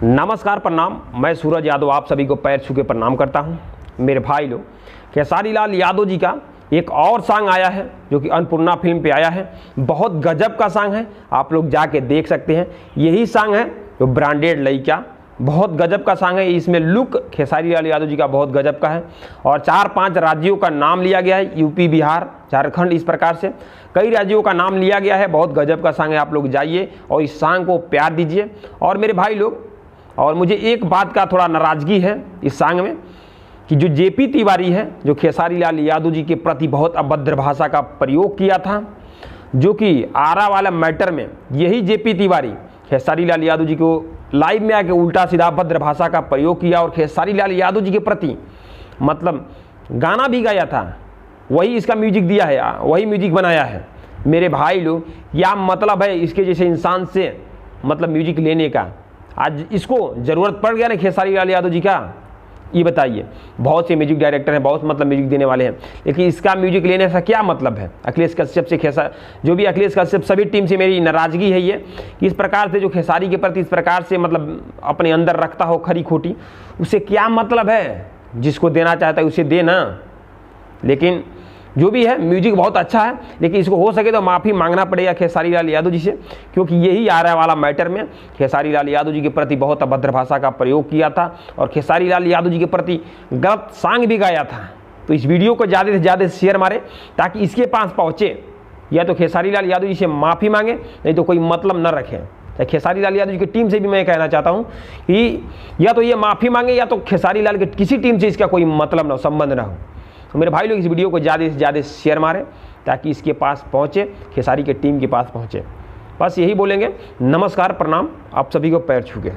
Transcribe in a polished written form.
नमस्कार, प्रणाम। मैं सूरज यादव आप सभी को पैर छू के प्रणाम करता हूं। मेरे भाई लोग, खेसारी लाल यादव जी का एक और सॉन्ग आया है जो कि अन्नपूर्णा फिल्म पे आया है। बहुत गजब का सॉन्ग है, आप लोग जाके देख सकते हैं। यही सॉन्ग है जो ब्रांडेड लइका, बहुत गजब का सॉन्ग है। इसमें लुक खेसारी लाल यादव जी का बहुत गजब का है और 4-5 राज्यों का नाम लिया गया है, यूपी, बिहार, झारखंड, इस प्रकार से कई राज्यों का नाम लिया गया है। बहुत गजब का सॉन्ग है, आप लोग जाइए और इस सॉन्ग को प्यार दीजिए। और मेरे भाई लोग, और मुझे एक बात का थोड़ा नाराज़गी है इस सॉन्ग में कि जो जेपी तिवारी है, जो खेसारी लाल यादव जी के प्रति बहुत अभद्र भाषा का प्रयोग किया था, जो कि आरा वाला मैटर में यही जेपी तिवारी खेसारी लाल यादव जी को लाइव में आके उल्टा सीधा अभद्र भाषा का प्रयोग किया और खेसारी लाल यादव जी के प्रति मतलब गाना भी गाया था, वही इसका म्यूजिक दिया है, वही म्यूजिक बनाया है। मेरे भाई लोग, क्या मतलब है इसके जैसे इंसान से मतलब म्यूजिक लेने का? आज इसको ज़रूरत पड़ गया ना खेसारी लाल यादव जी का, ये बताइए। बहुत से म्यूजिक डायरेक्टर हैं, बहुत मतलब म्यूजिक देने वाले हैं, लेकिन इसका म्यूजिक लेने से क्या मतलब है? अखिलेश कश्यप से जो भी अखिलेश कश्यप, सभी टीम से मेरी नाराज़गी है ये कि इस प्रकार से जो खेसारी के प्रति इस प्रकार से मतलब अपने अंदर रखता हो खरी खोटी, उससे क्या मतलब है? जिसको देना चाहता है उसे देना। लेकिन जो भी है, म्यूजिक बहुत अच्छा है, लेकिन इसको हो सके तो माफ़ी मांगना पड़ेगा खेसारी लाल यादव जी से, क्योंकि यही आरा वाला मैटर में खेसारी लाल यादव जी के प्रति बहुत अभद्र भाषा का प्रयोग किया था और खेसारी लाल यादव जी के प्रति गलत सॉन्ग भी गाया था। तो इस वीडियो को ज़्यादा से ज़्यादा शेयर मारें ताकि इसके पास पहुँचे, या तो खेसारी लाल यादव जी से माफ़ी मांगे, नहीं तो कोई मतलब न रखें। खेसारी लाल यादव जी की टीम से भी मैं कहना चाहता हूँ कि या तो ये माफ़ी मांगे या तो खेसारी लाल के किसी टीम से इसका कोई मतलब ना हो, संबंध ना हो। तो मेरे भाई लोग, इस वीडियो को ज़्यादा से ज़्यादा शेयर मारें ताकि इसके पास पहुँचे, खेसारी के टीम के पास पहुँचे। बस यही बोलेंगे। नमस्कार, प्रणाम, आप सभी को पैर छू के।